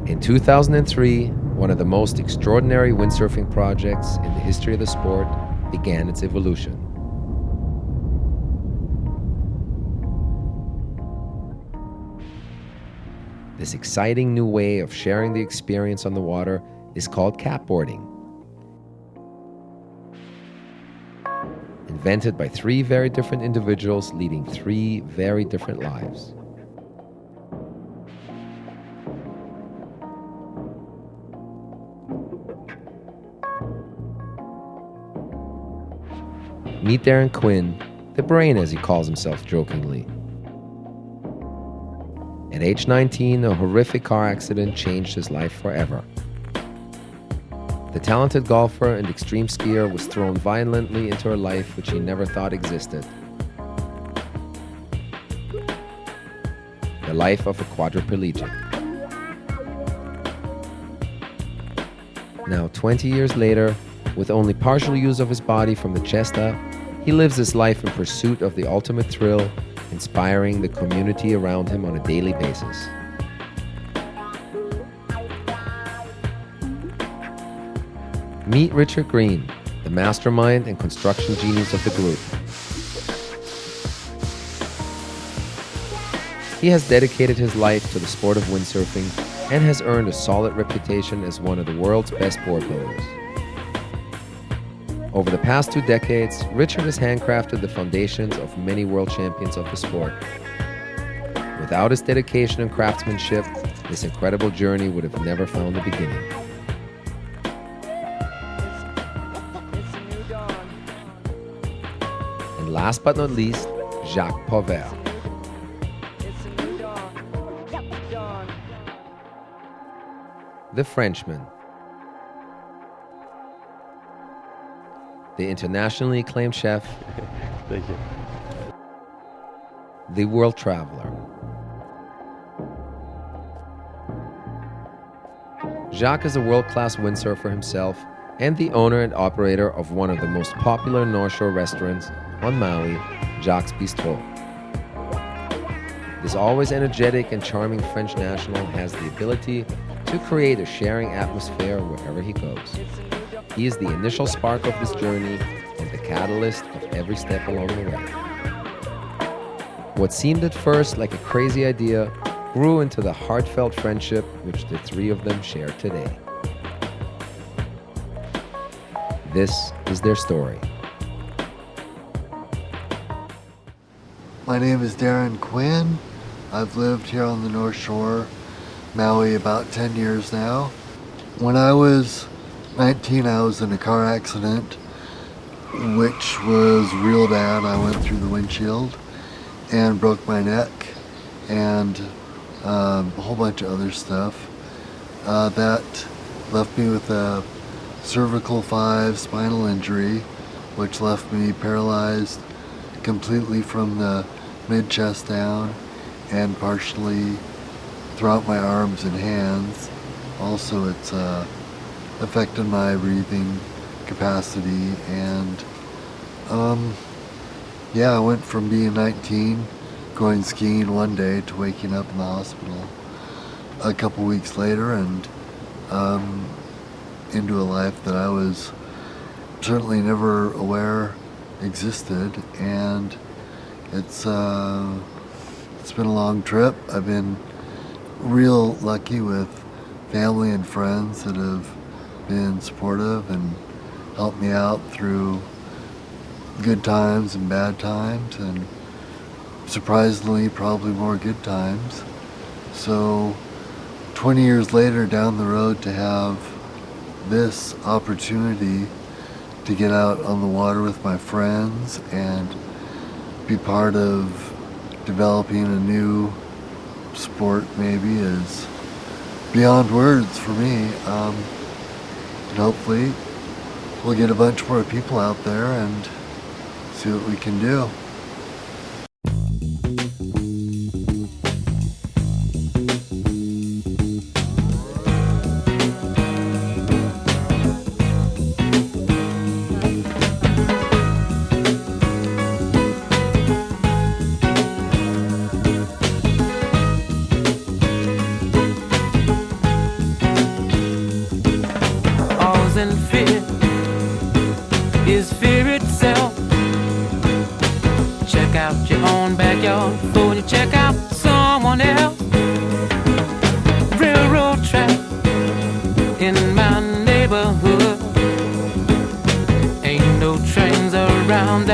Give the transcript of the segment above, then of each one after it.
In 2003, one of the most extraordinary windsurfing projects in the history of the sport began its evolution. This exciting new way of sharing the experience on the water is called capboarding. Invented by three very different individuals leading three very different lives. Meet Darren Quinn, the brain as he calls himself jokingly. At age 19, a horrific car accident changed his life forever. The talented golfer and extreme skier was thrown violently into a life which he never thought existed. The life of a quadriplegic. Now, 20 years later, with only partial use of his body from the chest up, he lives his life in pursuit of the ultimate thrill, inspiring the community around him on a daily basis. Meet Richard Greene, the mastermind and construction genius of the group. He has dedicated his life to the sport of windsurfing and has earned a solid reputation as one of the world's best board builders. Over the past 2 decades, Richard has handcrafted the foundations of many world champions of the sport. Without his dedication and craftsmanship, this incredible journey would have never found a beginning. And last but not least, Jacques Pauvert. The Frenchman. The internationally acclaimed chef. Thank you. The world traveler. Jacques is a world-class windsurfer himself and the owner and operator of one of the most popular North Shore restaurants on Maui, Jacques Bistro. This always energetic and charming French national has the ability to create a sharing atmosphere wherever he goes. He is the initial spark of this journey and the catalyst of every step along the way. What seemed at first like a crazy idea grew into the heartfelt friendship which the three of them share today. This is their story. My name is Darren Quinn. I've lived here on the North Shore, Maui, about 10 years now. When I was 19, I was in a car accident, which was real bad. I went through the windshield and broke my neck and a whole bunch of other stuff. That left me with a cervical 5 spinal injury, which left me paralyzed completely from the mid-chest down and partially throughout my arms and hands. Also, it's affected my breathing capacity, and I went from being 19, going skiing one day, to waking up in the hospital a couple weeks later, and into a life that I was certainly never aware existed. And it's been a long trip. I've been real lucky with family and friends that have been supportive and helped me out through good times and bad times, and surprisingly probably more good times. So 20 years later down the road, to have this opportunity to get out on the water with my friends and be part of developing a new sport maybe is beyond words for me. And hopefully we'll get a bunch more people out there and see what we can do.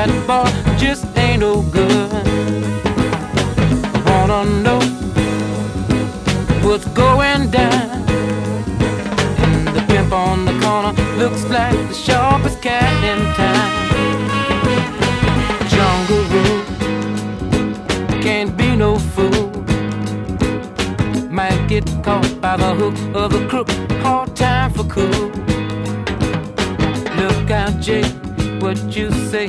that boy just ain't no good. I wanna know what's going down. And the pimp on the corner looks like the sharpest cat in town. Jungle rule, can't be no fool. Might get caught by the hook of the crook, hard time for cool. Look out, Jake, what you say,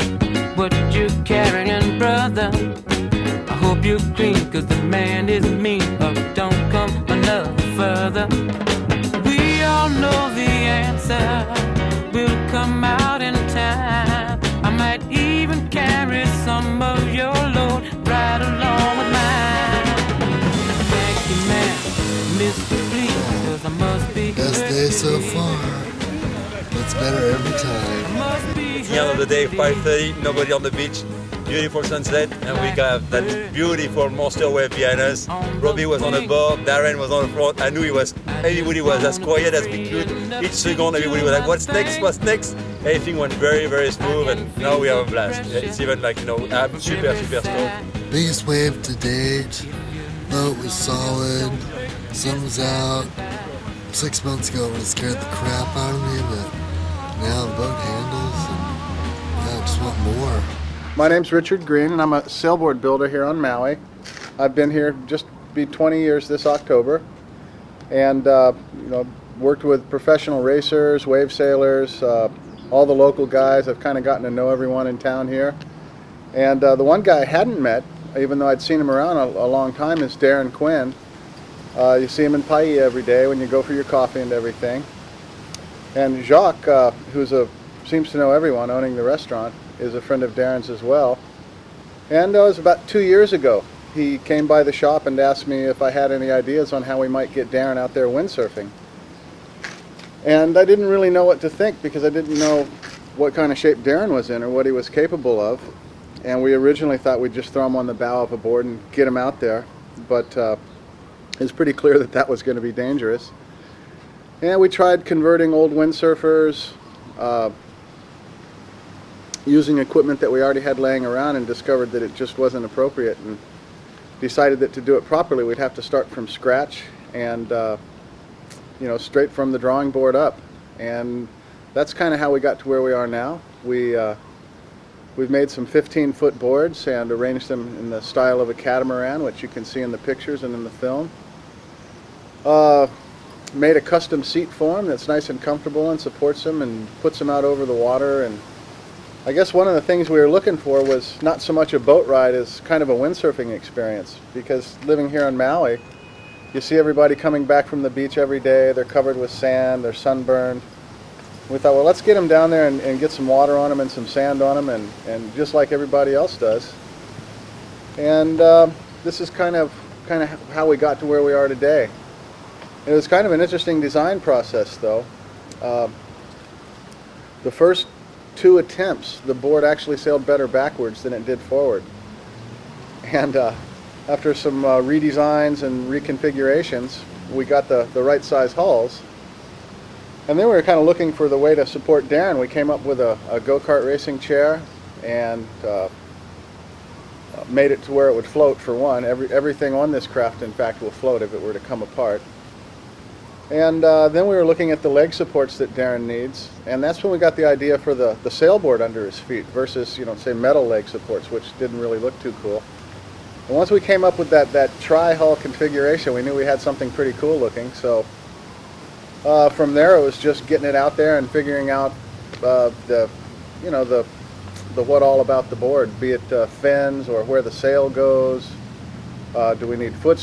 what you carrying, brother. I hope you're clean, cause the man is mean, or don't come another further. We all know the answer will come out in time. I might even carry some of your load right along with mine. Thank you, man, Mr. Please, cause I must be Best day so far. It's better every time. The end of the day, 5:30, nobody on the beach, beautiful sunset, and we got that beautiful monster wave behind us. Robbie was on the board, Darren was on the front. I knew everybody was as quiet as we could. Each second, everybody was like, what's next, what's next? Everything went very, very smooth, and now we have a blast. It's even like, I'm super stoked. Biggest wave to date. Boat was solid. Sun was out. 6 months ago it would have scared the crap out of me, but now the boat handles, and I just want more. My name's Richard Greene, and I'm a sailboard builder here on Maui. I've been here just be 20 years this October, and worked with professional racers, wave sailors, all the local guys. I've kind of gotten to know everyone in town here. And the one guy I hadn't met, even though I'd seen him around a long time, is Darren Quinn. You see him in Pai every day when you go for your coffee and everything. And Jacques, who seems to know everyone owning the restaurant, is a friend of Darren's as well. And it was about 2 years ago. He came by the shop and asked me if I had any ideas on how we might get Darren out there windsurfing. And I didn't really know what to think, because I didn't know what kind of shape Darren was in or what he was capable of. And we originally thought we'd just throw him on the bow of a board and get him out there. But it was pretty clear that that was going to be dangerous. And we tried converting old windsurfers, using equipment that we already had laying around, and discovered that it just wasn't appropriate, and decided that to do it properly we'd have to start from scratch and straight from the drawing board up. And that's kind of how we got to where we are now. We've made some 15-foot boards and arranged them in the style of a catamaran, which you can see in the pictures and in the film. Made a custom seat for him that's nice and comfortable and supports him and puts him out over the water. And I guess one of the things we were looking for was not so much a boat ride as kind of a windsurfing experience, because living here on Maui, you see everybody coming back from the beach every day. They're covered with sand, they're sunburned. We thought, well, let's get them down there and get some water on them and some sand on them, and just like everybody else does. And this is kind of how we got to where we are today. It was kind of an interesting design process, though. The first 2 attempts, the board actually sailed better backwards than it did forward. And after some redesigns and reconfigurations, we got the right size hulls. And then we were kind of looking for the way to support Darren. We came up with a go-kart racing chair, and made it to where it would float, for one. Everything on this craft, in fact, will float if it were to come apart. And then we were looking at the leg supports that Darren needs, and that's when we got the idea for the sailboard under his feet versus, say, metal leg supports, which didn't really look too cool. And once we came up with that tri-hull configuration, we knew we had something pretty cool looking. So from there, it was just getting it out there and figuring out the what all about the board, be it fins or where the sail goes. Do we need foot